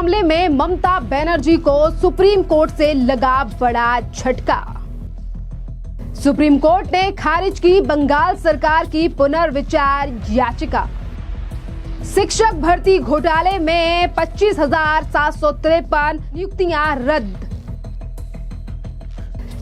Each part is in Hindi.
मामले में ममता बनर्जी को सुप्रीम कोर्ट से लगा बड़ा झटका। सुप्रीम कोर्ट ने खारिज की बंगाल सरकार की पुनर्विचार याचिका। शिक्षक भर्ती घोटाले में 25,753 नियुक्तियां रद्द।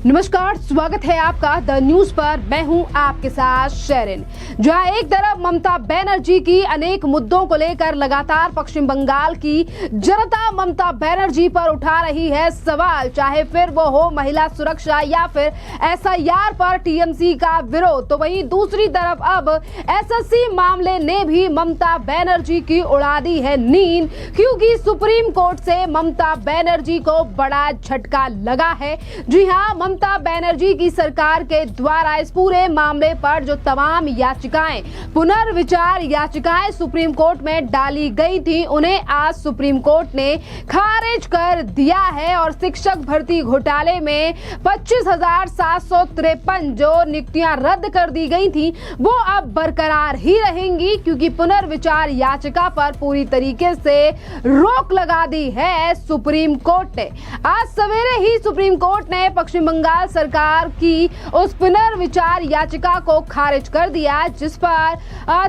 नमस्कार, स्वागत है आपका द न्यूज पर। मैं हूं आपके साथ शेरिन। जहां एक तरफ ममता बनर्जी की अनेक मुद्दों को लेकर लगातार पश्चिम बंगाल की जनता ममता बनर्जी पर उठा रही है सवाल, चाहे फिर वो हो महिला सुरक्षा या फिर एसआईआर पर टीएमसी का विरोध, तो वहीं दूसरी तरफ अब एसएससी मामले ने भी ममता बनर्जी की उड़ा दी है नींद, क्योंकि सुप्रीम कोर्ट से ममता बनर्जी को बड़ा झटका लगा है। जी हां, ममता बनर्जी की सरकार के द्वारा इस पूरे मामले पर जो तमाम याचिकाएं, पुनर्विचार याचिकाएं सुप्रीम कोर्ट में डाली गई थी, उन्हें आज सुप्रीम कोर्ट ने खारिज कर दिया है और शिक्षक भर्ती घोटाले में 25,753 जो नियुक्तियां रद्द कर दी गई थी वो अब बरकरार ही रहेंगी, क्योंकि पुनर्विचार याचिका पर पूरी तरीके से रोक लगा दी है सुप्रीम कोर्ट ने। आज सवेरे ही सुप्रीम कोर्ट ने पश्चिम बंगाल सरकार की उस पुनर्विचार याचिका को खारिज कर दिया, जिस पर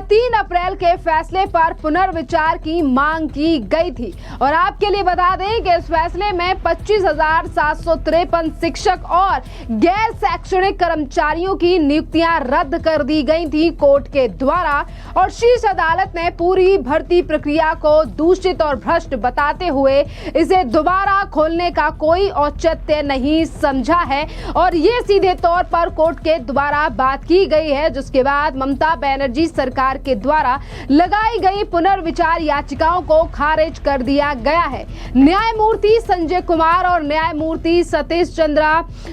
3 अप्रैल के फैसले पर पुनर्विचार की मांग की गई थी। और आपके लिए बता दें कि इस फैसले में 25,753 शिक्षक और गैर शैक्षणिक कर्मचारियों की नियुक्तियां रद्द कर दी गई थी कोर्ट के द्वारा, और शीर्ष अदालत ने पूरी भर्ती प्रक्रिया को दूषित और भ्रष्ट बताते हुए इसे दोबारा खोलने का कोई औचित्य नहीं समझा है और ये सीधे तौर पर कोर्ट के द्वारा बात की गई है, जिसके बाद ममता बनर्जी सरकार के द्वारा लगाई गई पुनर्विचार याचिकाओं को खारिज कर दिया गया है। न्यायमूर्ति संजय कुमार और न्यायमूर्ति सतीश चंद्र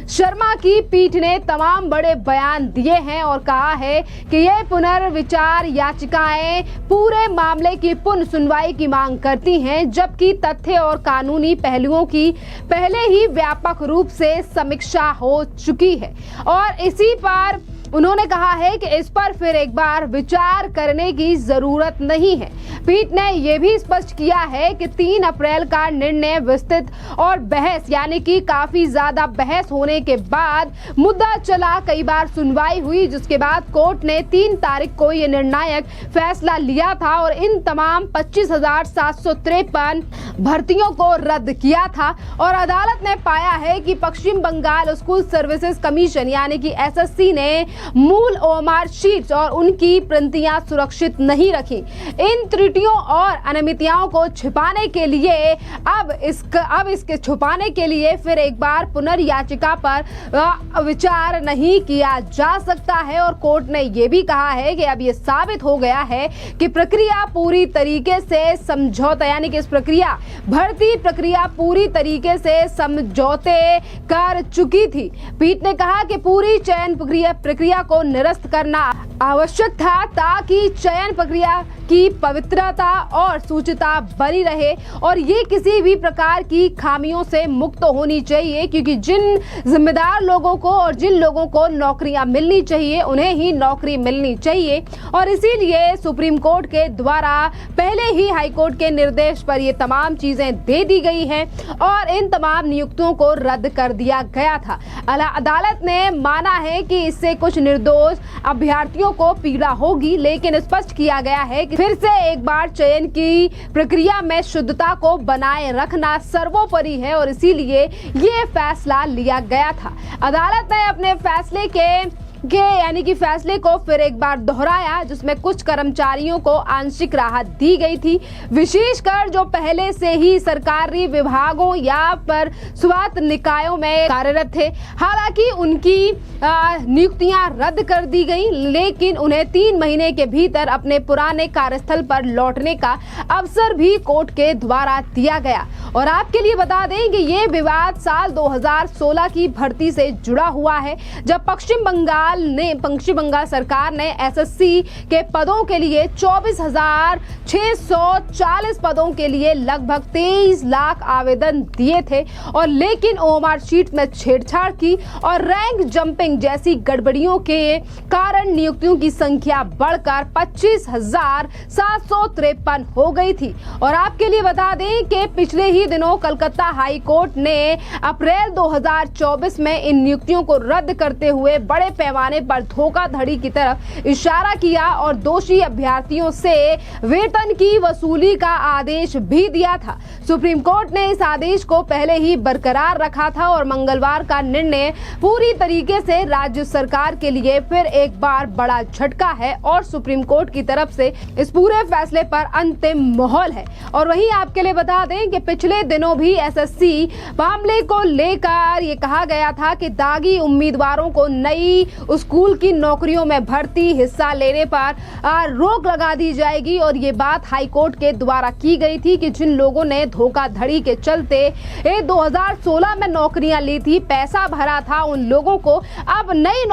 शर्मा की पीठ ने तमाम बड़े बयान दिए हैं और कहा है कि यह पुनर्विचार याचिकाएं पूरे मामले की पुनः सुनवाई की मांग करती हैं, जबकि तथ्य और कानूनी पहलुओं की पहले ही व्यापक रूप से समीक्षा हो चुकी है। और इसी पर उन्होंने कहा है कि इस पर फिर एक बार विचार करने की जरूरत नहीं है। पीठ ने यह भी स्पष्ट किया है कि 3 अप्रैल का निर्णय विस्तृत और बहस यानी कि काफी ज्यादा बहस होने के बाद मुद्दा चला, कई बार सुनवाई हुई, जिसके बाद कोर्ट ने 3 तारीख को यह निर्णायक फैसला लिया था और इन तमाम 25,753 भर्तियों को रद्द किया था। और अदालत ने पाया है कि पश्चिम बंगाल स्कूल सर्विसेज कमीशन यानी कि एसएससी ने मूल ओएमआर शीट्स और उनकी प्रतियां सुरक्षित नहीं रखी। इन त्रुटियों और अनियमितताओं को छिपाने के लिए अब इसके छुपाने के लिए फिर एक बार पुनर्याचिका पर विचार नहीं किया जा सकता है। और कोर्ट ने यह भी कहा है कि अब यह साबित हो गया है कि प्रक्रिया पूरी तरीके से समझौता यानी कि इस प्रक्रिया भर्ती प्रक्रिया पूरी तरीके से समझौते कर चुकी थी। पीठ ने कहा कि पूरी चयन प्रक्रिया को निरस्त करना आवश्यक था ताकि चयन प्रक्रिया की पवित्रता और सूचिता बनी रहे और ये किसी भी प्रकार की खामियों से मुक्त होनी चाहिए, क्योंकि जिन जिम्मेदार लोगों को और जिन लोगों को नौकरियां मिलनी चाहिए उन्हें ही नौकरी मिलनी चाहिए। और इसीलिए सुप्रीम कोर्ट के द्वारा पहले ही हाई कोर्ट के निर्देश पर ये तमाम चीजें दे दी गई हैं और इन तमाम नियुक्तियों को रद्द कर दिया गया था। अदालत ने माना है कि इससे कुछ निर्दोष अभ्यर्थियों को पीड़ा होगी, लेकिन स्पष्ट किया गया है कि फिर से एक बार चयन की प्रक्रिया में शुद्धता को बनाए रखना सर्वोपरि है और इसीलिए ये फैसला लिया गया था। अदालत ने अपने फैसले यानी कि फैसले को फिर एक बार दोहराया, जिसमें कुछ कर्मचारियों को आंशिक राहत दी गई थी, विशेषकर जो पहले से ही सरकारी विभागों या पर स्वायत्त निकायों में कार्यरत थे। हालांकि उनकी नियुक्तियां रद्द कर दी गई, लेकिन उन्हें 3 महीने के भीतर अपने पुराने कार्यस्थल पर लौटने का अवसर भी कोर्ट के द्वारा दिया गया। और आपके लिए बता दें कि ये विवाद साल 2016 की भर्ती से जुड़ा हुआ है, जब पश्चिम बंगाल पश्चिम बंगाल सरकार ने एसएससी के पदों के लिए 24,640 पदों के लिए लगभग 23 लाख आवेदन दिए थे और लेकिन ओएमआर शीट में छेड़छाड़ की और रैंक जंपिंग जैसी गड़बड़ियों के कारण नियुक्तियों की संख्या बढ़कर 25,753 हो गई थी। और आपके लिए बता दें कि पिछले ही दिनों कलकत्ता हाई कोर्ट ने अप्रैल 2024 में इन नियुक्तियों को रद्द करते हुए बड़े पैमाने पर धोखाधड़ी की तरफ इशारा किया और दोषी अभ्यर्थियों से वेतन की वसूली का आदेश भी दिया था। सुप्रीम कोर्ट ने इस आदेश को पहले ही बरकरार रखा था और मंगलवार का निर्णय पूरी तरीके से राज्य सरकार के लिए फिर एक बार बड़ा झटका है और सुप्रीम कोर्ट की तरफ से इस पूरे फैसले पर अंतिम मोहर है। और वहीं आपके लिए बता दें कि पिछले दिनों भी एसएससी मामले को लेकर ये कहा गया था कि दागी उम्मीदवारों को नई स्कूल की नौकरियों में भर्ती हिस्सा लेने पर रोक लगा दी जाएगी और ये बात हाई कोर्ट के द्वारा की गई थी कि जिन लोगों ने धोखाधड़ी के चलते 2016 में नौकरियां ली थी, पैसा भरा था, उन लोगों को अब नई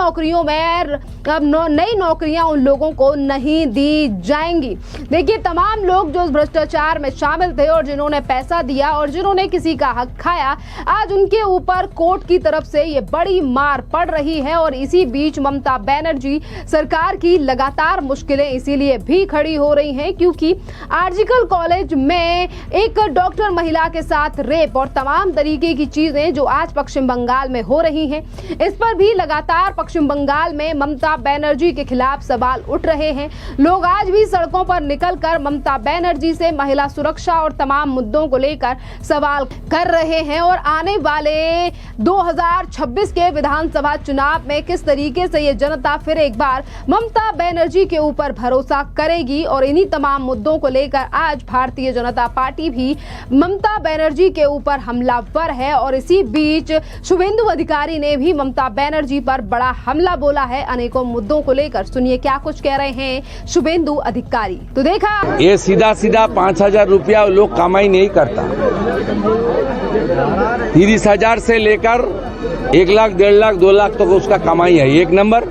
नौकरियां उन लोगों को नहीं दी जाएंगी। देखिए, तमाम लोग जो भ्रष्टाचार में शामिल थे और जिन्होंने पैसा दिया और जिन्होंने किसी का हक खाया, आज उनके ऊपर कोर्ट की तरफ से ये बड़ी मार पड़ रही है। और इसी बीच ममता बनर्जी सरकार की लगातार मुश्किलें इसीलिए भी खड़ी हो रही हैं क्योंकि आर्जिकल कॉलेज में एक डॉक्टर महिला के साथ रेप और तमाम तरीके की चीजें जो आज पश्चिम बंगाल में हो रही हैं, इस पर भी लगातार पश्चिम बंगाल में ममता बनर्जी के खिलाफ सवाल उठ रहे हैं। लोग आज भी सड़कों पर निकलकर ममता बनर्जी से महिला सुरक्षा और तमाम मुद्दों को लेकर सवाल कर रहे हैं और आने वाले 2026 के विधानसभा चुनाव में किस तरीके से ये जनता फिर एक बार ममता बनर्जी के ऊपर भरोसा करेगी। और इन्हीं तमाम मुद्दों को लेकर आज भारतीय जनता पार्टी भी ममता बनर्जी के ऊपर हमलावर है और इसी बीच शुभेंदु अधिकारी ने भी ममता बनर्जी पर बड़ा हमला बोला है अनेकों मुद्दों को लेकर। सुनिए क्या कुछ कह रहे हैं शुभेंदु अधिकारी। तो देखा, ये सीधा 5,000 रुपया लोग कमाई नहीं करता। 30,000 से लेकर 1 लाख, 1.5 लाख, 2 लाख तक तो उसका कमाई है, एक नंबर।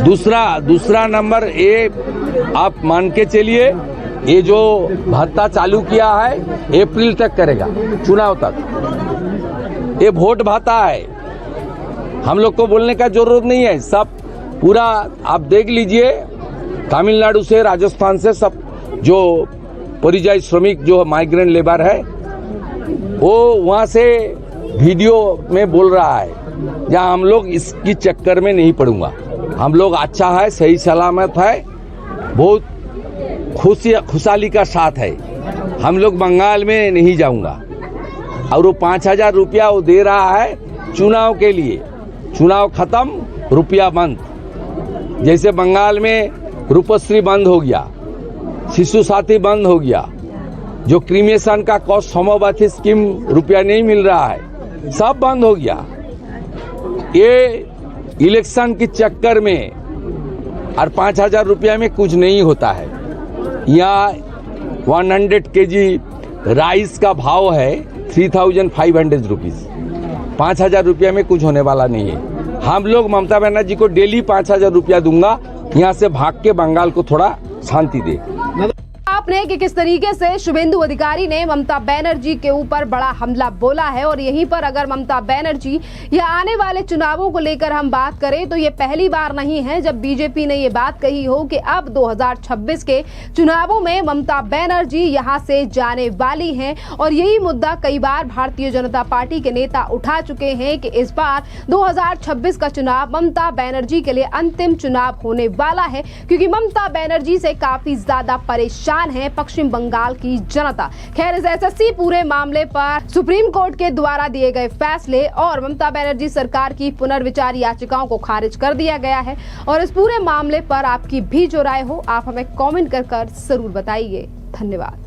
दूसरा नंबर, ये आप मान के चलिए, ये जो भत्ता चालू किया है अप्रैल तक करेगा, चुनाव तक। ये वोट भत्ता है, हम लोग को बोलने का जरूरत नहीं है। सब पूरा आप देख लीजिए, तमिलनाडु से, राजस्थान से सब जो परिযায়ী श्रमिक जो माइग्रेंट लेबर है वो वहां से वीडियो में बोल रहा है, जहां हम लोग इसकी चक्कर में नहीं पड़ूंगा। हम लोग अच्छा है, सही सलामत है, बहुत खुशहाली का साथ है। हम लोग बंगाल में नहीं जाऊंगा। और वो 5,000 रुपया वो दे रहा है चुनाव के लिए। चुनाव खत्म, रुपया बंद। जैसे बंगाल में रूपश्री बंद हो गया, शिशु साथी बंद हो गया, जो क्रीमेशन का कॉस्ट होम्योपैथी स्कीम रुपया नहीं मिल रहा है, सब बंद हो गया। ये इलेक्शन के चक्कर में और 5,000 रुपया में कुछ नहीं होता है। यहाँ 100 kg राइस का भाव है 3,500 रुपीज। 5,000 रुपया में कुछ होने वाला नहीं है। हम लोग ममता बनर्जी को डेली 5,000 रुपया दूंगा, यहाँ से भाग के बंगाल को थोड़ा शांति दे। आपने कि किस तरीके से शुभेंदु अधिकारी ने ममता बनर्जी के ऊपर बड़ा हमला बोला है। और यहीं पर अगर ममता बनर्जी या आने वाले चुनावों को लेकर हम बात करें तो ये पहली बार नहीं है जब बीजेपी ने ये बात कही हो कि अब 2026 के चुनावों में ममता बनर्जी यहां से जाने वाली हैं। और यही मुद्दा कई बार भारतीय जनता पार्टी के नेता उठा चुके हैं कि इस बार 2026 का चुनाव ममता बनर्जी के लिए अंतिम चुनाव होने वाला है, क्योंकि ममता बनर्जी से काफी ज्यादा परेशान है पश्चिम बंगाल की जनता। खैर, इस एसएससी पूरे मामले पर सुप्रीम कोर्ट के द्वारा दिए गए फैसले और ममता बनर्जी सरकार की पुनर्विचार याचिकाओं को खारिज कर दिया गया है। और इस पूरे मामले पर आपकी भी जो राय हो, आप हमें कमेंट कर जरूर बताइए। धन्यवाद।